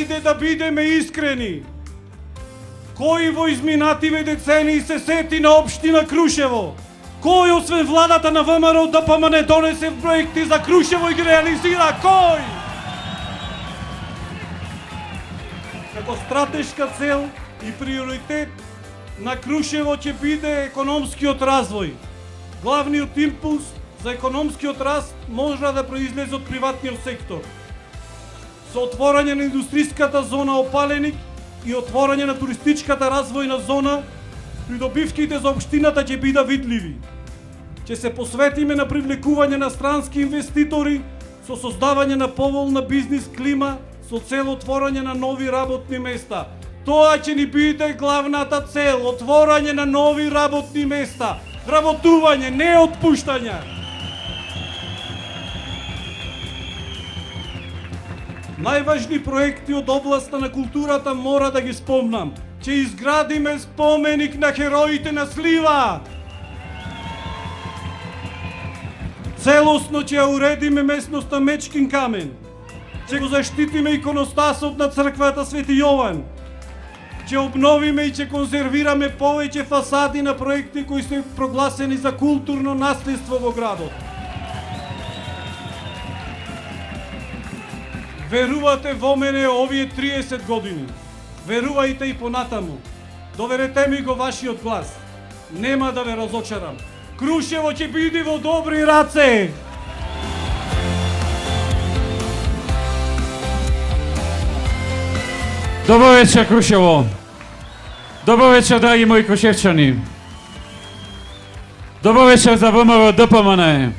Ајде да бидеме искрени. Кој во изминативе децении се сети на општина Крушево? Кој освен владата на ВМРО ДПМН донесе проекти за Крушево и ги реализира? Кој? Како стратешка цел и приоритет на Крушево ќе биде економскиот развој. Главниот импулс за економскиот раст може да произлезе од приватниот сектор. Со отворање на индустријската зона Опаленик и отворање на туристичката развојна зона, придобивките за општината ќе бидат видливи. Ќе се посветиме на привлекување на странски инвеститори со создавање на поволна бизнис клима со цел отворање на нови работни места. Тоа ќе ни биде главната цел, отворање на нови работни места, вработување, не отпуштање. Најважни проекти од областа на културата мора да ги спомнам. Ќе изградиме споменик на хероите на Слива. Целосно ќе ја уредиме местноста Мечкин камен. Ќе го заштитиме иконостасот на црквата Свети Јован. Ќе обновиме и ќе конзервираме повеќе фасади на проекти кои се прогласени за културно наследство во градот. Верувате во мене овие 30 години. Верувајте и понатаму. Доверете ми го вашиот глас. Нема да ве разочарам. Крушево ќе биде во добри раце. Добро вечер, Крушево! Добро вечер, драги мои крушевчани! Добро вечер за ВМРО ДПМН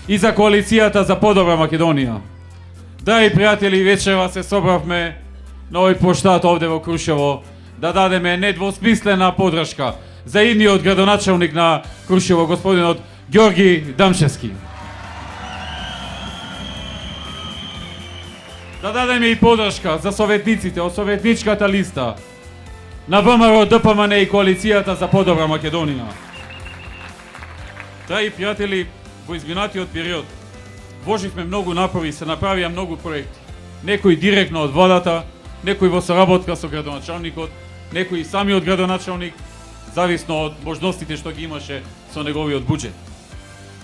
и за коалицијата за подобра Македонија. Драги пријатели, вечера се собравме на овој плоштад овде во Крушево да дадеме недвосмислена подршка за идниот градоначалник на Крушево, господинот Ѓорги Дамчевски. Да дадеме и подршка за советниците од советничката листа на ВМРО ДПМН и коалицијата за подобра Македонија. Драги пријатели, во изминатиот период вложивме многу напори и се направија многу проекти. Некои директно од владата, некои во соработка со градоначалникот, некои самиот градоначалник, зависно од можностите што ги имаше со неговиот буџет.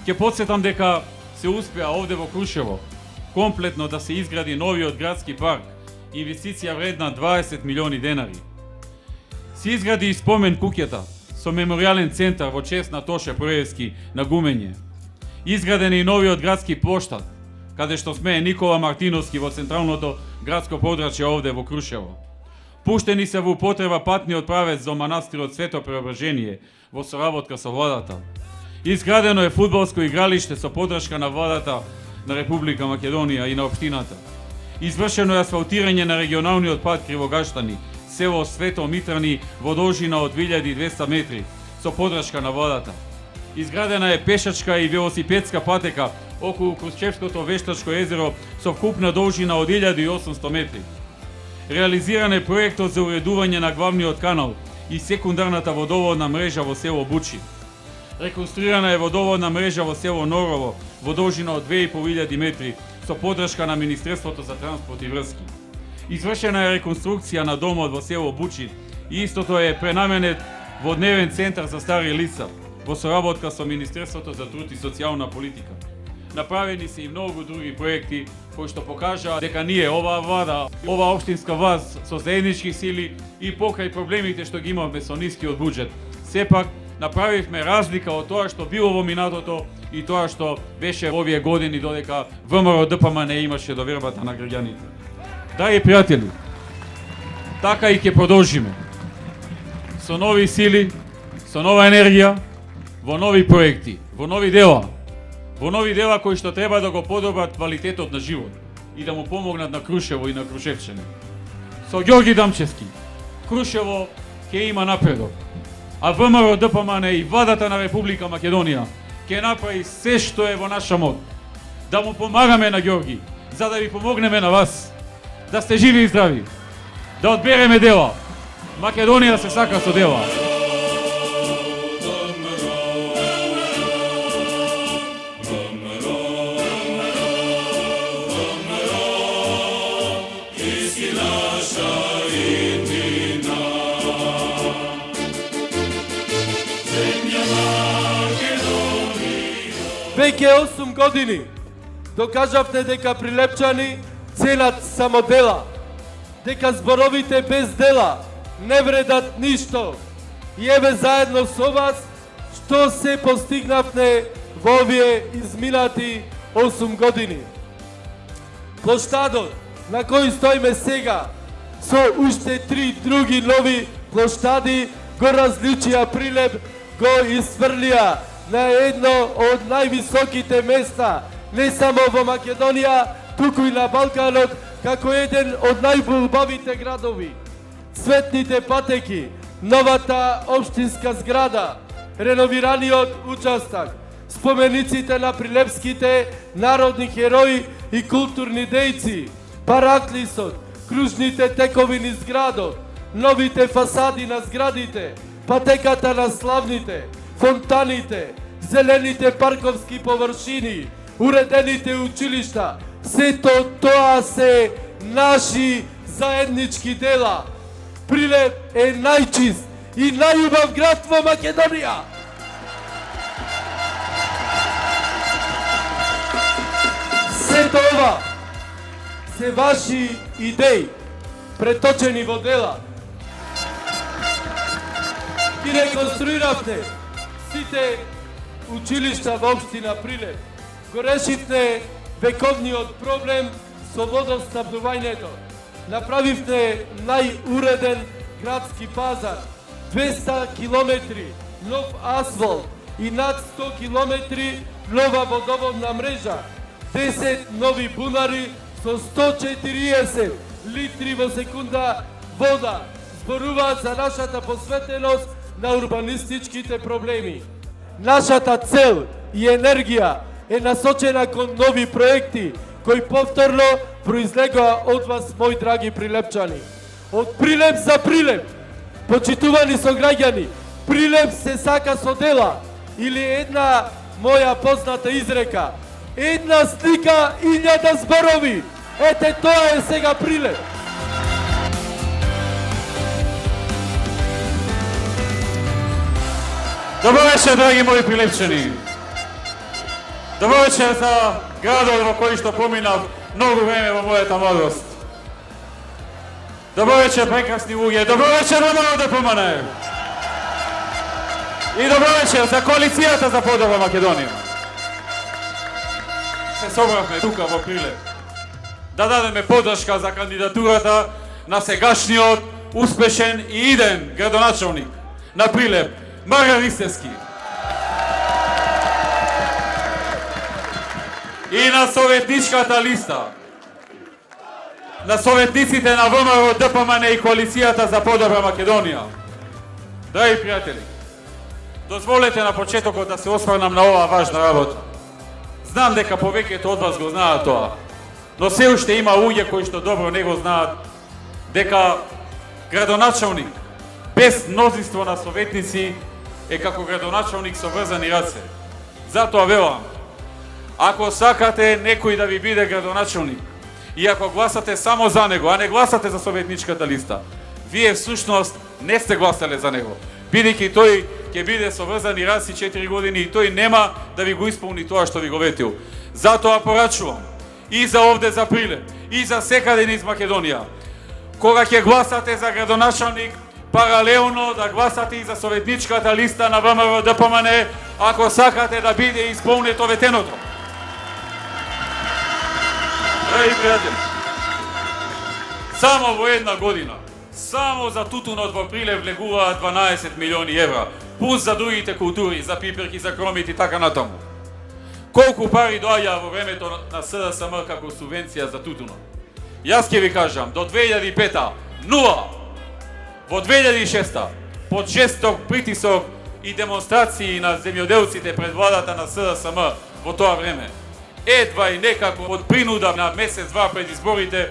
Ќе потсетам дека се успеа овде во Крушево комплетно да се изгради новиот градски парк, инвестиција вредна 20 милиони денари. Се изгради и спомен куќата со меморијален центар во чест на Тоше Проевски на Гумење. Изграден е и новиот градски плоштад, каде што смее Никола Мартиновски во централното градско подрачје овде во Крушево. Пуштени се во употреба патниот правец за манастирот Свето Преображение во соработка со владата. Изградено е фудбалско игралиште со подршка на владата на Република Македонија и на општината. Извршено е асфалтирање на регионалниот пат Кривогаштани, село Свето Митрани во должина од 2200 метри со подршка на владата. Изградена е пешачка и велосипедска патека околу Крушевското вештачко езеро со вкупна должина од 1800 метри. Реализиран е проектот за уредување на главниот канал и секундарната водоводна мрежа во село Бучи. Реконструирана е водоводна мрежа во село Норово во должина од 2500 метри со подршка на Министерството за транспорт и врски. Извршена е реконструкција на домот во село Бучи и истото е пренаменет во дневен центар за стари лица во соработка со Министерството за труд и социјална политика. Направени се и многу други проекти кои што покажаа дека ние, оваа влада, оваа општинска власт со заеднички сили и покрај проблемите што ги имавме со нискиот буџет, сепак направивме разлика од тоа што било во минатото и тоа што беше овие години додека ВМРО ДПМН имаше довербата на граѓаните. Драги пријатели, така и ќе продолжиме. Со нови сили, со нова енергија, во нови проекти, во нови дела. Во нови дела кои што треба да го подобрат квалитетот на живот и да му помогнат на Крушево и на крушевчани. Со Ѓорги Дамчевски, Крушево ќе има напредок, а ВМРО ДПМН и владата на Република Македонија ќе направи се што е во наша мод да му помагаме на Ѓорги, за да ви помогнеме на вас, да сте живи и здрави, да одбереме дела. Македонија се сака со дела. Naš Веќе 8 години докажавте дека Прилепчани ценат само дела, дека зборовите без дела не вредат ништо. И еве заедно со вас што се постигнавте во овие изминати 8 години. Плоштадот на кој стоиме сега со уште 3 други нови плоштади го различија Прилеп, го изфрлија на едно од највисоките места не само во Македонија, туку и на Балканот, како еден од најубавите градови. Цветните патеки, новата општинска зграда, реновираниот участок, спомениците на прилепските народни херои и културни дејци, параклисот, кружните тековини зградот, новите фасади на зградите, патеката на славните, фонтаните, зелените парковски површини, уредените училишта, сето тоа се наши заеднички дела. Прилеп е најчист и најубав град во Македонија. Сето ова се ваши идеи, преточени во дела. И реконструиравте сите училишта во општина Прилеп. Го решивте вековниот проблем со водоснабдувањето. Направивте најуреден градски пазар, 200 километри нов асфалт и над 100 километри нова водоводна мрежа, 10 нови бунари со 140 литри во секунда вода. Зборуваат за нашата посветеност на урбанистичките проблеми. Нашата цел и енергија е насочена кон нови проекти, кои повторно произлегоа од вас, мои драги прилепчани. Од Прилеп за Прилеп, почитувани сограѓани, Прилеп се сака со дела, или една моја позната изрека, една слика, 1000 зборови. Ете, тоа е сега Прилеп. Добро вечер, драги мои прилепчани. Добро вечер за градот во кој што поминав многу време во мојата младост. Добро вечер, прекрасни луѓе. Добро вечер, Родно ДПМН. И добро вечер за коалицијата за подобра Македонија. Се собравме тука во Прилеп да дадеме поддршка за кандидатурата на сегашниот успешен и иден градоначалник на Прилеп, Марјан Ристевски. И на советничката листа, на советниците на ВМРО, ДПМН и коалицијата за подобра Македонија. Драги пријатели, дозволете на почетокот да се осврнам на оваа важна работа. Знам дека повеќето од вас го знаат тоа, но се уште има луѓе кои што добро не го знаат дека градоначалник без мнозинство на советници е како градоначалник со врзани раце. Затоа велам, ако сакате некој да ви биде градоначалник и ако гласате само за него, а не гласате за советничката листа, вие всушност не сте гласале за него, бидејќи тој ќе биде со врзани раци 4 години и тој нема да ви го исполни тоа што ви го ветил. Затоа порачувам и за овде за Прилеп, и за секаде низ Македонија, кога ќе гласате за градоначалник, паралелно да гласате и за советничката листа на ВМРО ДПМН, ако сакате да биде исполнето ветеното. Драги пријатели, само во една година, само за тутунот во Прилеп влегуваат 12 милиони евра, плюс за другите култури, за пиперки, за кромит и така натаму. Колку пари доаѓа во времето на СДСМ како субвенција за тутунот? Јас ќе ви кажам, до 2005-та, 0. Во 2006-та, под жесток притисок и демонстрации на земјоделците пред владата на СДСМ во тоа време, едва и некако од принуда на месец-два пред изборите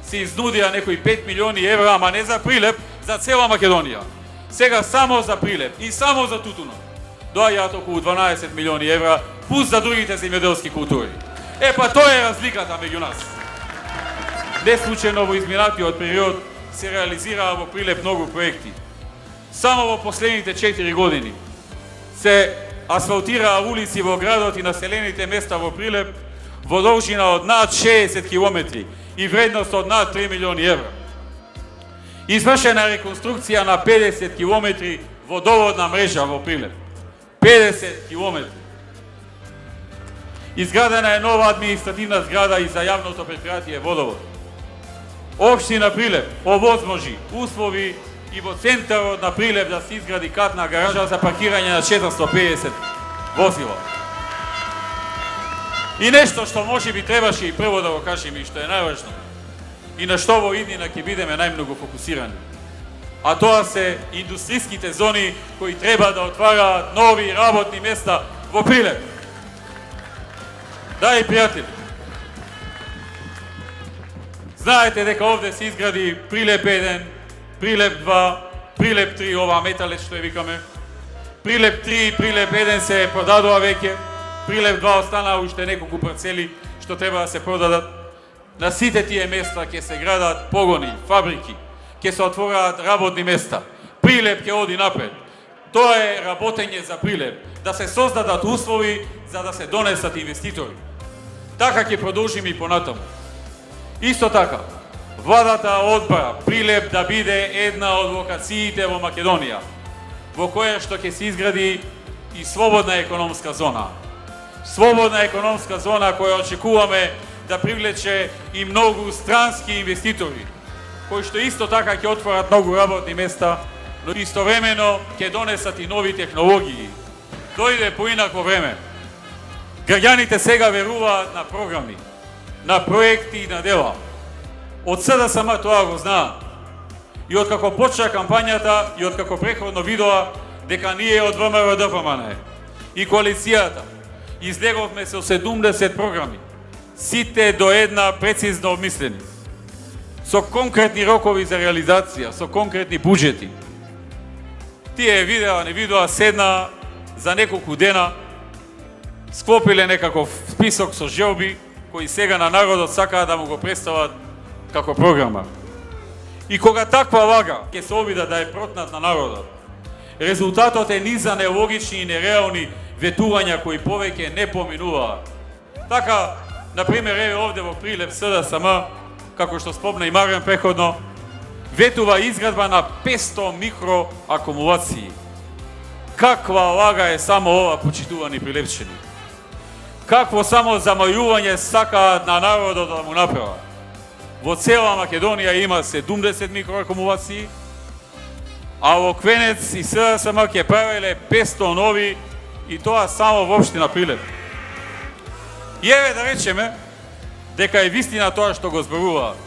се изнудија некои 5 милиони евра, ама не за Прилеп, за цела Македонија. Сега само за Прилеп и само за тутунот доаѓаат околу 12 милиони евра, плюс за другите земјоделски култури. Па тоа е разликата меѓу нас. Не случајно во изминатиот период се реализираа во Прилеп многу проекти. Само во последните 4 години се асфалтираа улици во градот и населените места во Прилеп во должина од над 60 километри и вредност од над 3 милиони евра. Извршена реконструкција на 50 километри водоводна мрежа во Прилеп. 50 километри. Изградена е нова административна зграда и за јавното предпријатие Водовод. Општина Прилеп овозможи услови и во центарот на Прилеп да се изгради катна гаража за паркирање на 450 возила. И нешто што може би требаше и прво да го кажем и што е најважно и на што во иднина ќе бидеме најмногу фокусирани. А тоа се индустријските зони кои треба да отвараат нови работни места во Прилеп. Драги пријатели, знаете дека овде се изгради Прилеп 1, Прилеп 2, Прилеп 3, ова металец што ја викаме. Прилеп 3 и Прилеп 1 се продадува веќе. Прилеп 2 останаа уште неколку парцели што треба да се продадат. На сите тие места ќе се градат погони, фабрики, ќе се отвораат работни места. Прилеп ќе оди напред. Тоа е работење за Прилеп, да се создадат услови за да се донесат инвеститори. Така ќе продолжиме и понатаму. Исто така, владата одбара Прилеп да биде една од локациите во Македонија, во која што ќе се изгради и слободна економска зона. Слободна економска зона која очекуваме да привлече и многу странски инвеститори, кои што исто така ќе отворат многу работни места, но истовремено ќе донесат и нови технологии. Дојде поинако време. Граѓаните сега веруваат на програми, на проекти и на дела. Од СДСМ тоа го знаат. И откако почна кампањата и откако преходно видоа дека ние од ВМРО-ДПМН и коалицијата излеговме со 70 програми, сите до една прецизно обмислени, со конкретни рокови за реализација, со конкретни буџети. Тие видеа, не видоа, седна за неколку дена, склопиле некаков список со желби кои сега на народот сакаат да му го представат како програма. И кога таква лага ќе се обидат да е протнат на народот, резултатот е низ за нелогични и нереални ветувања кои повеќе не поминуваат. Така, например, еве овде во Прилеп СДСМ, како што спомна и Маријан преходно, ветува изградба на 500 микроакумулации. Каква лага е само ова, почитувани прилепчени? Какво само замајување сакаат на народот да му направат? Во цела Македонија има 70 микроакумулации, а во Квенец и СДСМ ќе правеле 500 нови и тоа само во општина Прилеп. И еве да речеме дека е вистина тоа што го зборуваат.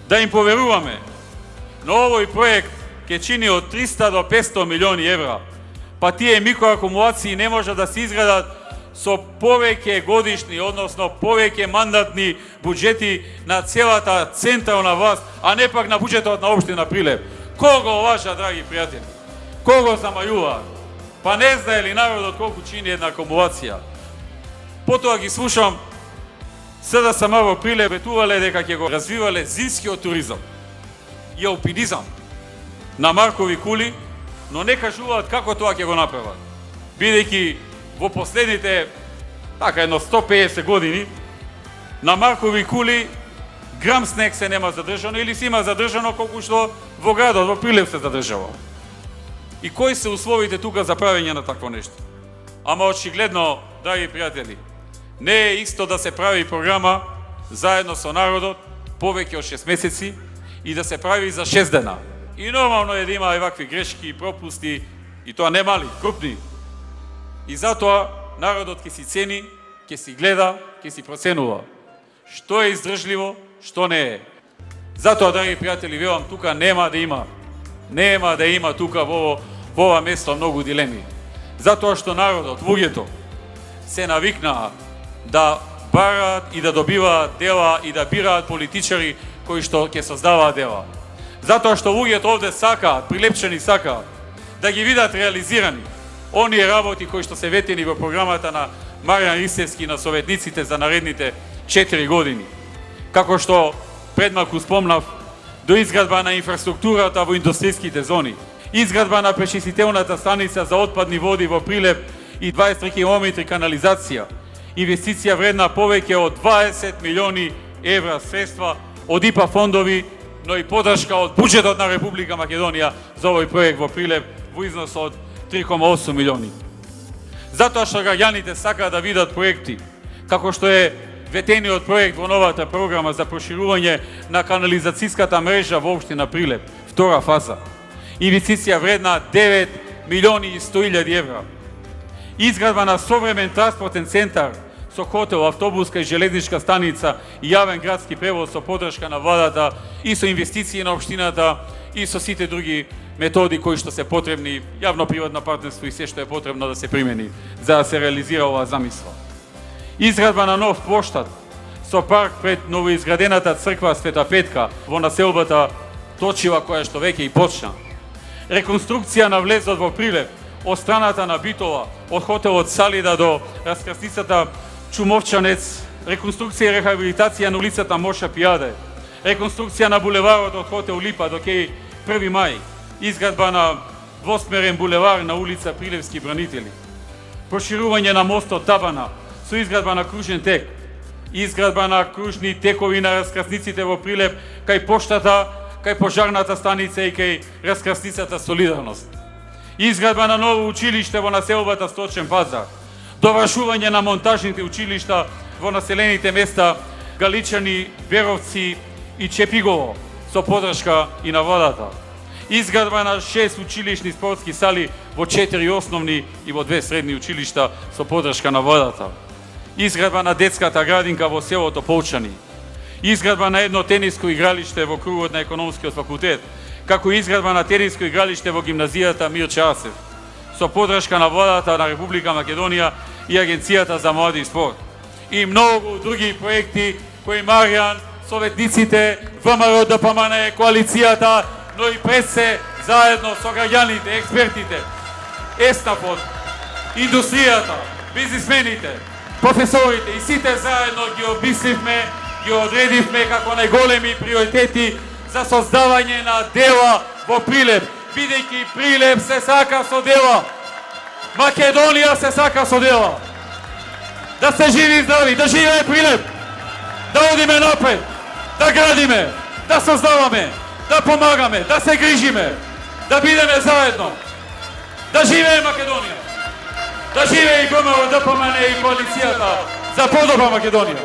Да им поверуваме, но овој проект ќе чини од 300 до 500 милиони евра, па тие микроакумулации не може да се изградат со повеќе годишни, односно повеќе мандатни буџети на целата централна власт, а не пак на буџетот на општина Прилеп. Кого лажа, драги пријатели? Кого замајуваат? Па не знае ли народот колку чини една акумулација? Потоа ги слушам СДСМ во Прилеп ветувале дека ќе го развивале зимскиот туризам и алпинизам на маркови кули, но не кажуваат како тоа ќе го направат. Бидејќи во последните, така едно 150 години, на маркови кули грам снег се нема задржано или се има задржано колку што во градот, во Прилеп се задржава. И кои се условите тука за правење на такво нешто? Ама очигледно, драги пријатели, не е исто да се прави програма заедно со народот повеќе од 6 месеци и да се прави за 6 дена. И нормално е да има и вакви грешки и пропусти, и тоа не мали, крупни. И затоа народот ќе си цени, ќе си гледа, ќе си проценува што е издржливо, што не е. Затоа, драги пријатели, велам, тука нема да има тука во ова место многу дилеми. Затоа што народот, луѓето, се навикнаа да бараат и да добиваат дела и да бираат политичари кои што ќе создаваат дела. Затоа што луѓето овде сакаат, прилепчени сакаат, да ги видат реализирани оние работи кои што се ветени во програмата на Маријан Ристевски на советниците за наредните 4 години. Како што предмалку спомнав, до изградба на инфраструктурата во индустријските зони, изградба на пречистителната станица за отпадни води во Прилеп и 23 км канализација. Инвестиција вредна повеќе од 20 милиони евра средства од ИПА фондови, но и подршка од буџетот на Република Македонија за овој проект во Прилеп во износ од 3,8 милиони. Затоа што граѓаните сакаат да видат проекти, како што е ветениот проект во новата програма за проширување на канализацијската мрежа во општина Прилеп, втора фаза. Инвестиција вредна 9 милиони и 100.000 евра. Изградба на современ транспортен центар со хотел, автобуска и железничка станица и јавен градски превоз со подршка на владата и со инвестиции на општината и со сите други методи кои што се потребни, јавно-приватно партнерство и се што е потребно да се примени за да се реализира оваа замисла. Изградба на нов плоштад со парк пред новоизградената црква Света Петка во населбата Точива, која што веќе и почна. Реконструкција на влезот во Прилеп од страната на Битола, од хотелот Салида до раскрсницата Чумовчанец, реконструкција и рехабилитација на улицата Моша Пијаде, реконструкција на булеварот од хотел Липа до кеј 1 мај, изградба на двосмерен булевар на улица Прилепски бранители, проширување на мостот Табана со изградба на кружен тек, изградба на кружни текови на раскрсниците во Прилеп кај поштата, кај пожарната станица и кај раскрсницата Солидарност. Изградба на ново училиште во населбата Сточен пазар, довршување на монтажните училишта во населените места Галичани, Веровци и Чепигово со подршка и на владата. Изградба на 6 училишни спортски сали во 4 основни и во 2 средни училишта со подршка на владата. Изградба на детската градинка во селото Полчани. Изградба на едно тениско игралиште во кругот на економскиот факултет, како и изградба на тениско игралиште во гимназијата Мирче Асев, со подршка на владата на Република Македонија и Агенцијата за млади и спорт. И многу други проекти кои Маријан, советниците, ВМРО, ДПМН, коалицијата, но и пред се заедно со граѓаните, експертите, Естафот, индустријата, бизнисмените, професорите и сите заедно ги обмисливме, ги одредивме како најголеми приоритети за создавање на дела во Прилеп, бидејќи Прилеп се сака со дела. Македонија се сака со дела. Да се живи и здрави, да живее Прилеп, да одиме напред, да градиме, да создаваме, да помагаме, да се грижиме, да бидеме заедно. Да живее Македонија. Да живее и ВМРО, ДПМН и коалицијата за подобра Македонија.